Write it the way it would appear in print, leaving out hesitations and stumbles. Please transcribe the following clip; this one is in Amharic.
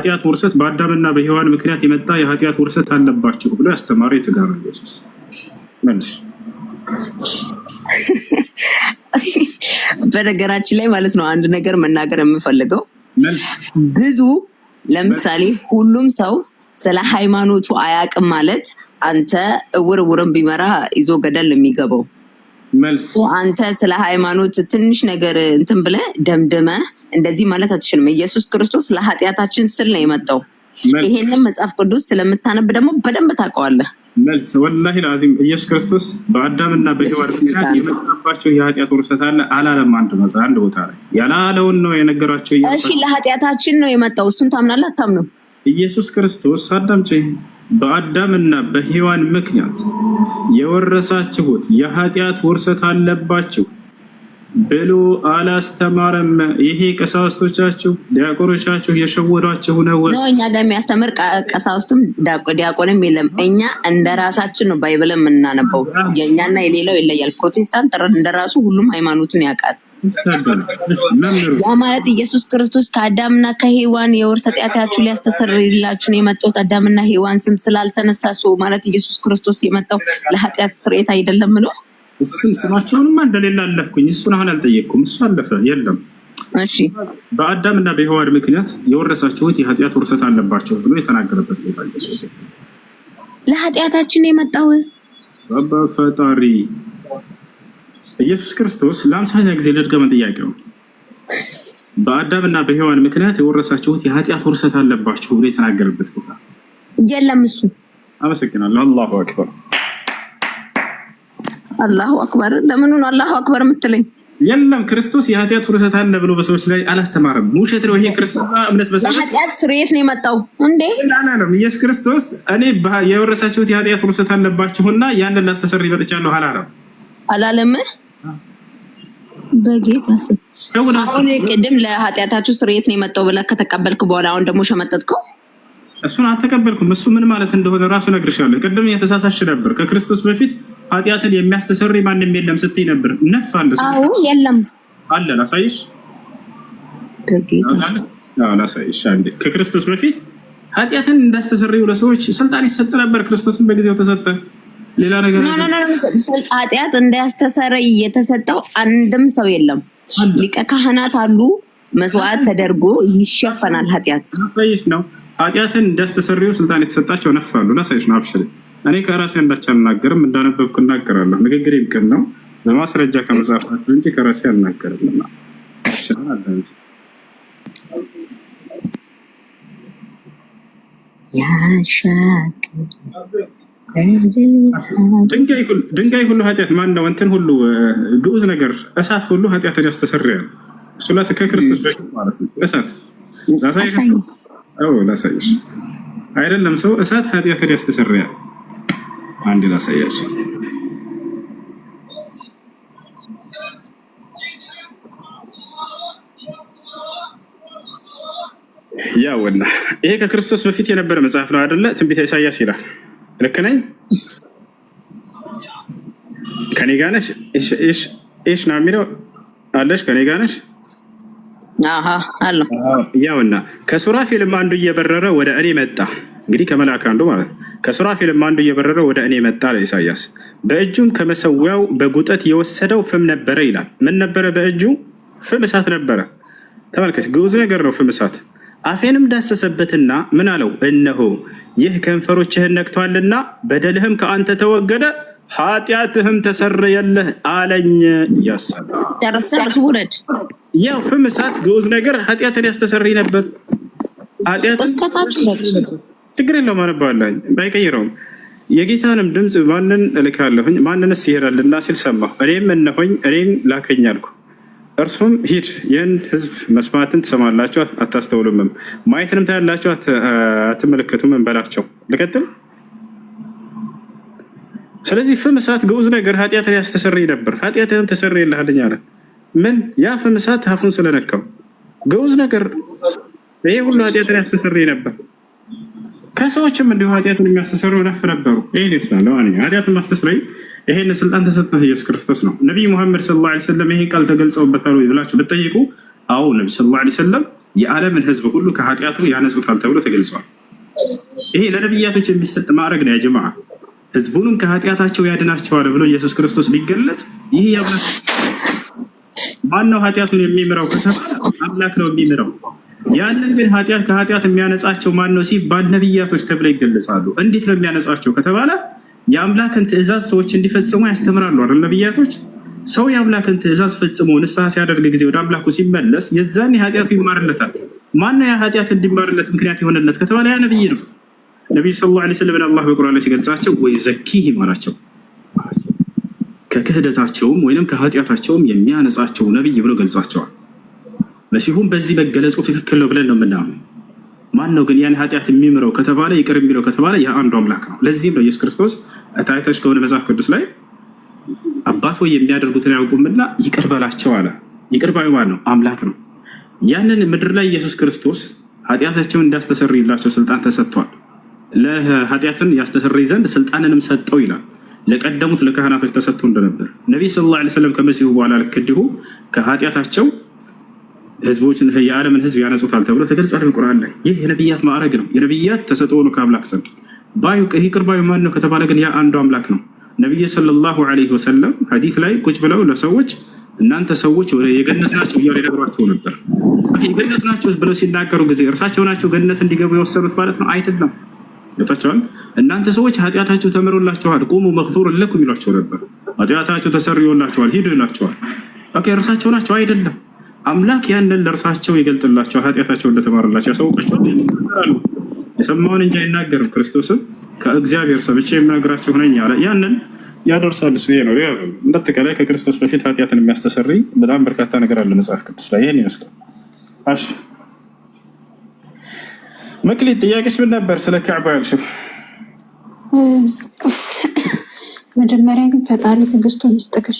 ኃጢአት ውርሰት በአዳምና በሔዋን ምክንያት የመጣ የኃጢአት ውርሰት አለባችሁ ብሎ ያስተማረው የቱ ጋር ነው? ኢየሱስ መልስ። በነገራችን ላይ ማለት ነው አንድ ነገር መናገር የምፈልገው ብዙ ለምሳሌ ሁሉም ሰው ስለ ሃይማኖቱ አያውቅም ማለት አንተ እውርውርን ቢመራ ይዞ ገደል የሚገባው መልስ። አንተ ስለ ሃይማኖት ትንሽ ነገር እንትን ብለህ ደምደመ እንደዚህ ማለት አትችልም። ኢየሱስ ክርስቶስ ለኃጢአታችን ስል ነው የመጣው። ይሄንን መጽሐፍ ቅዱስ ስለምታነብ ደግሞ በደንብ ታውቀዋለህ። መልስ። ወላሂ ለአዚም ኢየሱስ ክርስቶስ በአዳምና በሔዋን ምክንያት የመጣባቸው የኃጢአት ውርሰት አለ አላለም? አንድ ቦታ ላይ ያላለውን ነው የነገራቸው። እሺ ለኃጢአታችን ነው የመጣው። እሱን ታምናለህ አታምንም? ኢየሱስ ክርስቶስ አዳምጪ፣ በአዳምና በሔዋን ምክንያት የወረሳችሁት የኃጢአት ውርሰት አለባችሁ ብሎ አላስተማረም። ይሄ ቀሳውስቶቻችሁ ዲያቆኖቻችሁ የሸወዷችሁ ነው። እኛ ጋር የሚያስተምር ቀሳውስትም ዲያቆንም የለም። እኛ እንደራሳችን ነው ባይብልን የምናነበው። የእኛና የሌላው ይለያል። ፕሮቴስታንት እንደራሱ ሁሉም ሃይማኖቱን ያውቃል። ያ ማለት ኢየሱስ ክርስቶስ ከአዳምና ከሔዋን የውርስ ኃጢአታችሁ ሊያስተሰርይላችሁ ነው የመጣው። አዳምና ሔዋን ስም ስላልተነሳ ሰው ማለት ኢየሱስ ክርስቶስ የመጣው ለኃጢአት ስርየት አይደለም ነው። እሱን ስማቸውንማ እንደሌላ አለፍኩኝ። እሱን አሁን አልጠየቅኩም። እሱ አለፈ የለም። እሺ በአዳምና በሔዋን ምክንያት የወረሳችሁት የኃጢአት ውርሰት አለባቸው ብሎ የተናገረበት ቦታ ኢየሱስ ለኃጢአታችን የመጣው በፈጣሪ ኢየሱስ ክርስቶስ ለአምሳኛ ጊዜ ልድገመ ጥያቄው በአዳምና በሔዋን ምክንያት የወረሳችሁት የኃጢአት ውርሰት አለባችሁ ብሎ የተናገረበት ቦታ የለም። እሱ አመሰግናለሁ። አላሁ አክበር አላሁ አክበር። ለምን ነው አላሁ አክበር የምትለኝ? የለም ክርስቶስ የኃጢአት ውርሰት አለ ብሎ በሰዎች ላይ አላስተማረም። ውሸት ነው ይሄ። ክርስቶስ እምነት በሰዎች የኃጢአት ስርየት ነው የመጣው እንዴ? አላለም። ኢየሱስ ክርስቶስ እኔ የወረሳችሁት የኃጢአት ውርሰት አለባችሁና ያንን ላስተሰርይ መጥቻለሁ አላለም። አላለም። በጌታ ስም አሁን ቅድም ለኃጢአታችሁ ስርየት ነው የመጣው ብለህ ከተቀበልክ በኋላ አሁን ደግሞ ሸመጠጥከው። እሱን አልተቀበልኩም። እሱ ምን ማለት እንደሆነ ራሱ ነግርሻለሁ። ቅድም እየተሳሳሽ ነበር። ከክርስቶስ በፊት ኃጢአትን የሚያስተሰርይ ማንም የለም ስትይ ነበር። ነፍ አለ። አዎ የለም አለ። ላሳይሽ ላሳይሽ አንዴ። ከክርስቶስ በፊት ኃጢአትን እንዳስተሰርዩ ለሰዎች ስልጣን ይሰጥ ነበር። ክርስቶስን በጊዜው ተሰጠ። ሌላ ነገር ኃጢአት እንዳያስተሰርይ የተሰጠው አንድም ሰው የለም። ሊቀ ካህናት አሉ። መስዋዕት ተደርጎ ይሸፈናል ኃጢአት ነው። ኃጢአትን እንዳስተሰርዩ ስልጣን የተሰጣቸው ነፋሉ። ላሳይሽ ነው። አብሽሪ። እኔ ከራሴ አንዳች አልናገርም። እንዳነበብኩ እናገራለሁ። ንግግር ይብቅን ነው በማስረጃ ከመጻፋችሁ እንጂ ከራሴ አልናገርም። ድንጋይ ሁሉ ኃጢአት ማነው? እንትን ሁሉ ግዑዝ ነገር እሳት ሁሉ ኃጢአትን ያስተሰርያል። እሱ ከክርስቶስ በፊት ማለት ነው። እሳት ላሳይሽ አይደለም ሰው እሳት ኃጢአትን ያስተሰርያል። አንድ ላሳያች። ያውና ይሄ ከክርስቶስ በፊት የነበረ መጽሐፍ ነው አይደለ? ትንቢተ ኢሳያስ ይላል። ልክ ነኝ? ከኔ ጋር ነሽ? እሺ ነው የሚለው አለሽ? ከኔ ጋር ነሽ? አሃ አለ። ያውና ከሱራፌልም አንዱ እየበረረ ወደ እኔ መጣ። እንግዲህ ከመላእክት አንዱ ማለት ነው። ከሱራፌልም አንዱ እየበረረ ወደ እኔ መጣ ለኢሳያስ። በእጁም ከመሰዊያው በጉጠት የወሰደው ፍም ነበረ ይላል። ምን ነበረ በእጁ? ፍም፣ እሳት ነበረ። ተመልከች፣ ግዑዝ ነገር ነው ፍም፣ እሳት። አፌንም ዳሰሰበትና ምን አለው? እነሆ ይህ ከንፈሮችህን ነክቷልና በደልህም ከአንተ ተወገደ፣ ኃጢአትህም ተሰረየልህ አለኝ። ያሳል ተረስተርሱ ውረድ። ያው ፍም፣ እሳት፣ ግዑዝ ነገር ኃጢአትን ያስተሰርይ ነበር። ኃጢአትን እስከታች ችግር የለውም አነባለሁኝ፣ ባይቀይረውም የጌታንም ድምፅ ማንን እልካለሁኝ ማንንስ ይሄዳልና ሲል ሰማሁ። እኔም እነሆኝ እኔን ላከኝ አልኩ። እርሱም ሂድ፣ ይህን ህዝብ መስማትን ትሰማላችሁ አታስተውሉምም፣ ማየትንም ታያላችሁ አትመለከቱም በላቸው። ልቀጥል። ስለዚህ ፍም፣ እሳት፣ ግዑዝ ነገር ኃጢአትን ያስተሰርይ ነበር። ኃጢአትህም ተሰርይልሃልኝ አለ። ምን? ያ ፍም፣ እሳት አፉን ስለነካው። ግዑዝ ነገር ይሄ ሁሉ ኃጢአትን ያስተሰርይ ነበር። ከሰዎችም እንዲሁ ኃጢአትን የሚያስተሰርዩ ነፍ ነበሩ። ይህን ይመስላል። ኃጢአትን ማስተስረይ ይሄን ስልጣን ተሰጥቶ ኢየሱስ ክርስቶስ ነው። ነቢይ ሙሐመድ ሰለላሁ ዐለይሂ ወሰለም ይሄን ቃል ተገልጸውበታል ወይ ብላችሁ ብትጠይቁ፣ አዎ ነቢ ሰለላሁ ዐለይሂ ወሰለም የዓለምን ህዝብ ሁሉ ከኃጢአቱ ያነጹታል ተብሎ ተገልጿል። ይሄ ለነቢያቶች የሚሰጥ ማዕረግ ነው። ያጀማ ህዝቡንም ከኃጢአታቸው ያድናቸዋል ብሎ ኢየሱስ ክርስቶስ ቢገለጽ ይህ ያብላክ ማን ነው ኃጢአቱን የሚምረው ከተባለ አምላክ ነው የሚምረው። ያንን ግን ከኃጢአት የሚያነጻቸው ማን ነው ሲባል ነቢያቶች ተብለው ይገለጻሉ። እንዴት ነው የሚያነጻቸው ከተባለ የአምላክን ትእዛዝ ሰዎች እንዲፈጽሙ ያስተምራሉ አይደል? ነቢያቶች ሰው የአምላክን ትእዛዝ ፈጽሞ ንስሐ ሲያደርግ ጊዜ ወደ አምላኩ ሲመለስ የዛን ኃጢአቱ ይማርለታል። ማነው ያ ኃጢአት እንዲማርለት ምክንያት የሆነለት ከተባለ ያ ነቢይ ነው። ነቢዩ ሰለላሁ ዐለይሂ ወሰለም አላህ በቁርአን ላይ ሲገልጻቸው ወይ ዘኪሂም አላቸው፣ ከክህደታቸውም ወይም ከኃጢአታቸውም የሚያነጻቸው ነቢይ ብሎ ገልጻቸዋል። መሲሁም በዚህ መገለጹ ትክክል ነው ብለን ነው የምናምነው። ማን ነው ግን ያን ኃጢአት የሚምረው ከተባለ ይቅር የሚለው ከተባለ ያ አንዱ አምላክ ነው። ለዚህም ነው ኢየሱስ ክርስቶስ ታይታች ከሆነ መጽሐፍ ቅዱስ ላይ አባት ወይ የሚያደርጉትን ያውቁምና ይቅር በላቸው አለ። ይቅር ባዩ ማን ነው? አምላክ ነው። ያንን ምድር ላይ ኢየሱስ ክርስቶስ ኃጢአታቸውን እንዳስተሰርይላቸው ስልጣን ተሰጥቷል። ለኃጢአትን ያስተሰርይ ዘንድ ስልጣንንም ሰጠው ይላል። ለቀደሙት ለካህናቶች ተሰጥቶ እንደነበር ነቢይ ሰለላሁ ዐለይሂ ወሰለም ከመሲሁ በኋላ ልክ እንዲሁ ከኃጢአታቸው ህዝቦችን የዓለምን ህዝብ ያነጹታል ተብሎ ተገልጿል በቁርአን ላይ። ይህ የነቢያት ማዕረግ ነው። የነቢያት ተሰጥኦ ነው ከአምላክ ዘንድ። ይቅር ባዩ ማን ነው ከተባለ ግን ያ አንዱ አምላክ ነው። ነቢይ ሰለላሁ ዐለይሂ ወሰለም ሐዲስ ላይ ቁጭ ብለው ለሰዎች እናንተ ሰዎች ወደ የገነት ናቸው እያሉ ይነግሯቸው ነበር። የገነት ናቸው ብለው ሲናገሩ ጊዜ እርሳቸው ናቸው ገነት እንዲገቡ የወሰኑት ማለት ነው? አይደለም። ገብታችኋል? እናንተ ሰዎች ኃጢአታችሁ ተምሮላችኋል፣ ቁሙ መግፉረን ለኩም ይሏቸው ነበር። ኃጢአታችሁ ተሰርዮላችኋል፣ ሂዱ ይላቸዋል። እርሳቸው ናቸው? አይደለም። አምላክ ያንን ለእርሳቸው ይገልጥላቸዋል። ኃጢአታቸው እንደተማረላቸው ያሳውቃቸዋል። ይናገራሉ። የሰማውን እንጂ አይናገርም። ክርስቶስም ከእግዚአብሔር ሰምቼ የምነግራችሁ ነኝ አለ። ያንን ያደርሳል። እሱ ነው እንደተቀላይ ከክርስቶስ በፊት ኃጢአትን የሚያስተሰርይ በጣም በርካታ ነገር አለ መጽሐፍ ቅዱስ ላይ። ይህን ይመስላል። እሺ መክሊት ጥያቄሽ ምን ነበር? ስለ ካዕባ ያልሽው። መጀመሪያ ግን ፈጣሪ ትዕግስቱን ይስጥሽ።